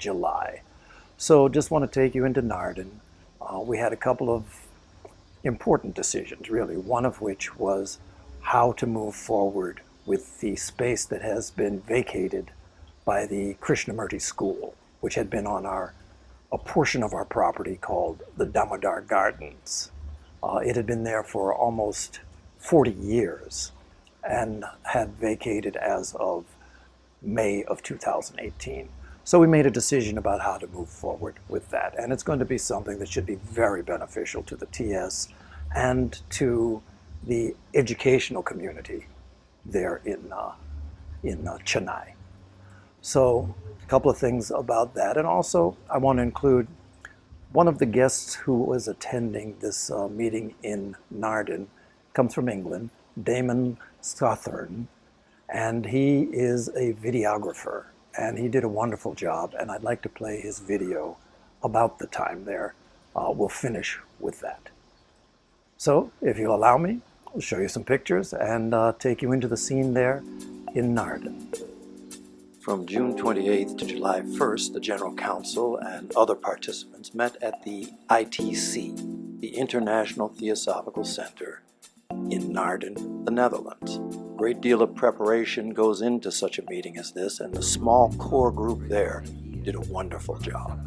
July. So just want to take you into Naarden. We had a couple of important decisions, really, one of which was how to move forward with the space that has been vacated by the Krishnamurti School, which had been on a portion of our property called the Damodar Gardens. It had been there for almost 40 years and had vacated as of May of 2018. So we made a decision about how to move forward with that. And it's going to be something that should be very beneficial to the TS and to the educational community there in Chennai. So a couple of things about that. And also I want to include one of the guests who was attending this meeting in Naarden comes from England, Damon Scothern, and he is a videographer, and he did a wonderful job, and I'd like to play his video about the time there. We'll finish with that. So, if you'll allow me, I'll show you some pictures and take you into the scene there in Naarden. From June 28th to July 1st, the General Council and other participants met at the ITC, the International Theosophical Center in Naarden, the Netherlands. A great deal of preparation goes into such a meeting as this, and the small core group there did a wonderful job.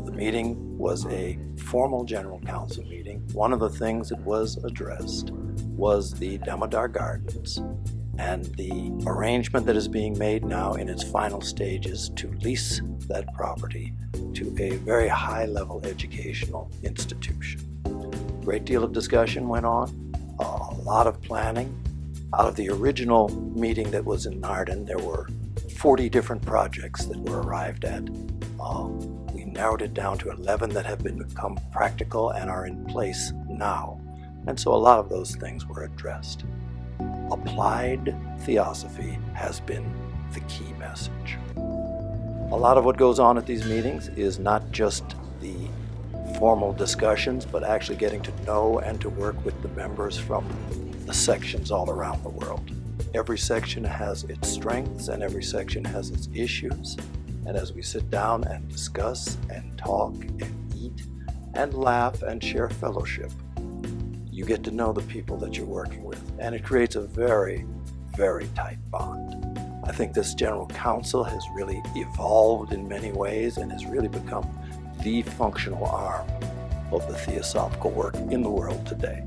The meeting was a formal General Council meeting. One of the things that was addressed was the Damodar Gardens and the arrangement that is being made now in its final stages to lease that property to a very high-level educational institution. A great deal of discussion went on, a lot of planning. Out of the original meeting that was in Naarden, there were 40 different projects that were arrived at. We narrowed it down to 11 that have become practical and are in place now. And so a lot of those things were addressed. Applied theosophy has been the key message. A lot of what goes on at these meetings is not just the formal discussions, but actually getting to know and to work with the members from the sections all around the world. Every section has its strengths and every section has its issues. And as we sit down and discuss and talk and eat and laugh and share fellowship, you get to know the people that you're working with. And it creates a very, very tight bond. I think this General Council has really evolved in many ways and has really become the functional arm of the theosophical work in the world today.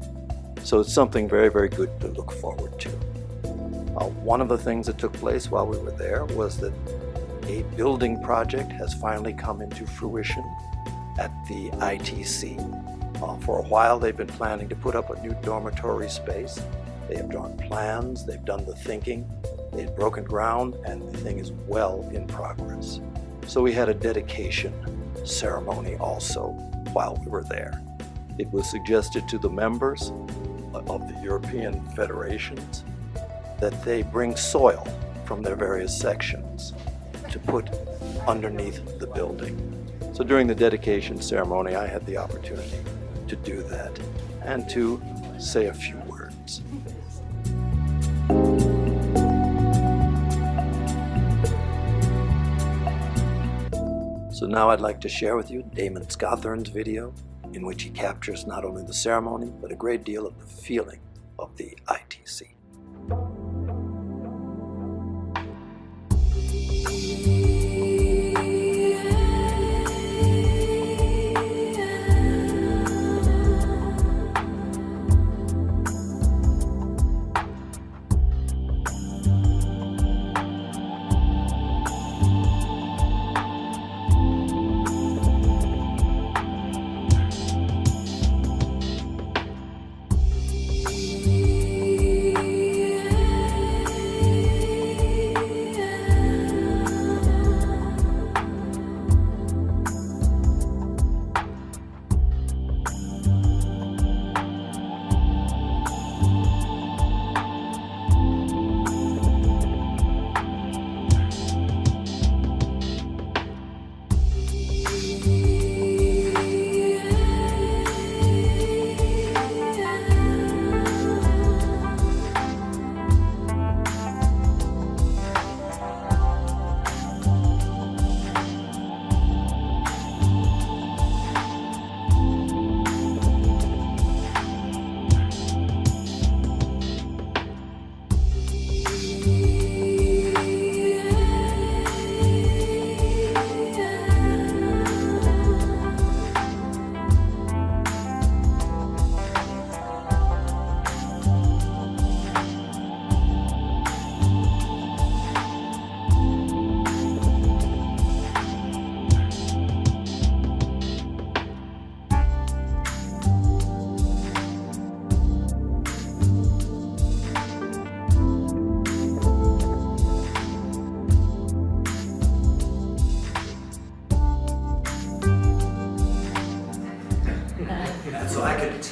So it's something very, very good to look forward to. One of the things that took place while we were there was that a building project has finally come into fruition at the ITC. For a while they've been planning to put up a new dormitory space. They have drawn plans, they've done the thinking, they've broken ground, and the thing is well in progress. So we had a dedication ceremony also while we were there. It was suggested to the members of the European federations that they bring soil from their various sections to put underneath the building. So during the dedication ceremony, I had the opportunity to do that and to say a few words. So now I'd like to share with you Damon Scothern's video, in which he captures not only the ceremony, but a great deal of the feeling of the ITC.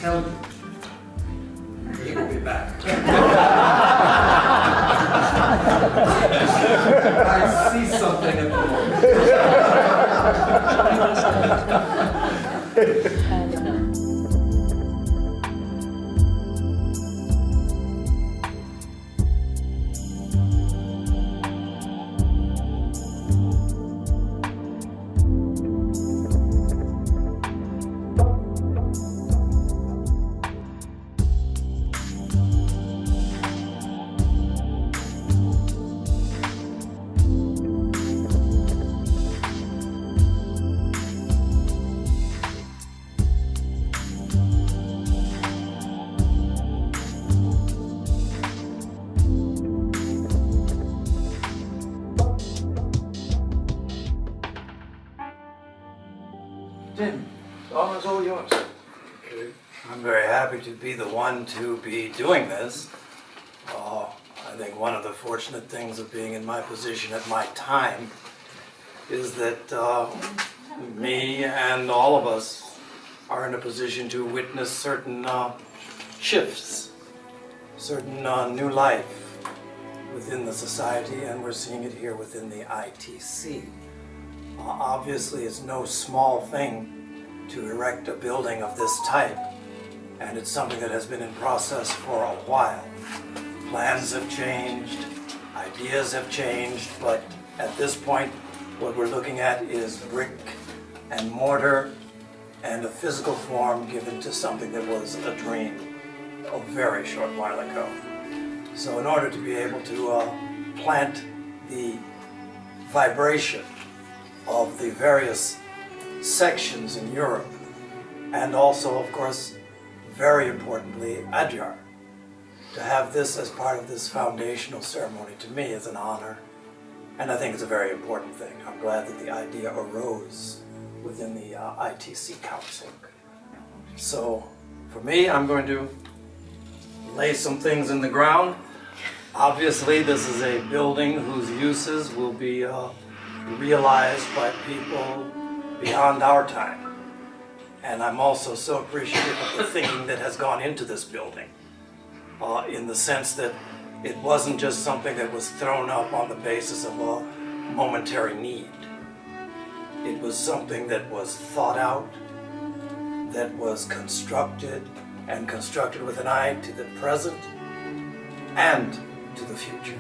tell you. He will be back. I see something at the moment. Tim, it's all yours. Okay. I'm very happy to be the one to be doing this. I think one of the fortunate things of being in my position at my time is that me and all of us are in a position to witness certain shifts, certain new life within the society, and we're seeing it here within the ITC. Obviously, it's no small thing to erect a building of this type, and it's something that has been in process for a while. Plans have changed, ideas have changed, but at this point, what we're looking at is brick and mortar and a physical form given to something that was a dream a very short while ago. So in order to be able to plant the vibration of the various sections in Europe, and also, of course, very importantly, Adyar, to have this as part of this foundational ceremony to me is an honor, and I think it's a very important thing. I'm glad that the idea arose within the ITC Council. So for me, I'm going to lay some things in the ground. Obviously, this is a building whose uses will be realized by people beyond our time. And I'm also so appreciative of the thinking that has gone into this building, in the sense that it wasn't just something that was thrown up on the basis of a momentary need. It was something that was thought out, that was constructed, and constructed with an eye to the present and to the future.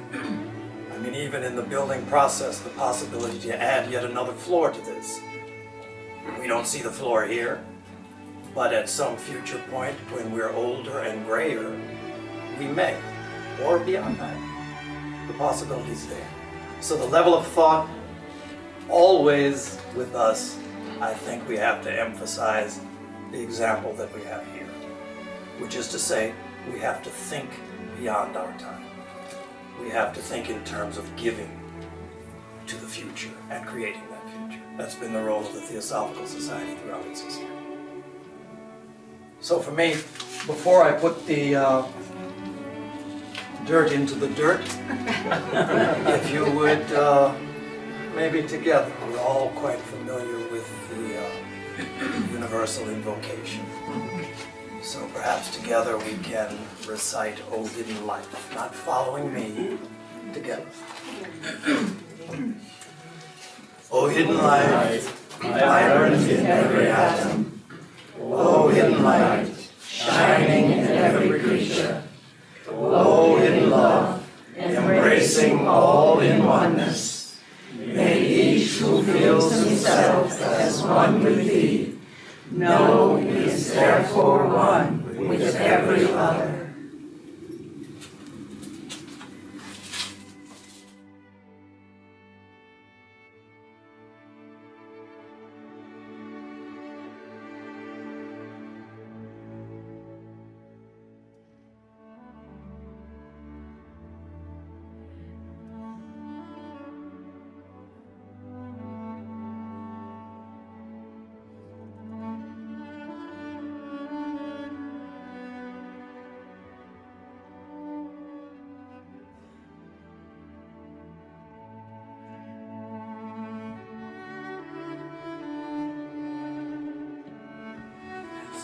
I mean, even in the building process, the possibility to add yet another floor to this. We don't see the floor here, but at some future point, when we're older and grayer, we may, or beyond that. The possibility's there. So the level of thought, always with us, I think we have to emphasize the example that we have here, which is to say, we have to think beyond our time. We have to think in terms of giving to the future and creating that future. That's been the role of the Theosophical Society throughout its history. So for me, before I put the dirt into the dirt, if you would, maybe together, we're all quite familiar with the universal invocation. So perhaps together we can recite O Hidden Light, not following me, together. O hidden light, vibrant in every atom. O hidden light, shining in every creature. O hidden love, embracing all in oneness. May each who feels himself as one with thee know he is therefore one with every other.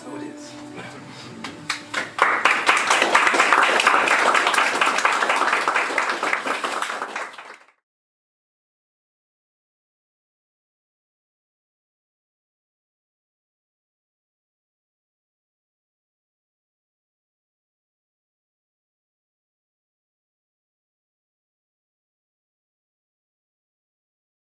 So it is.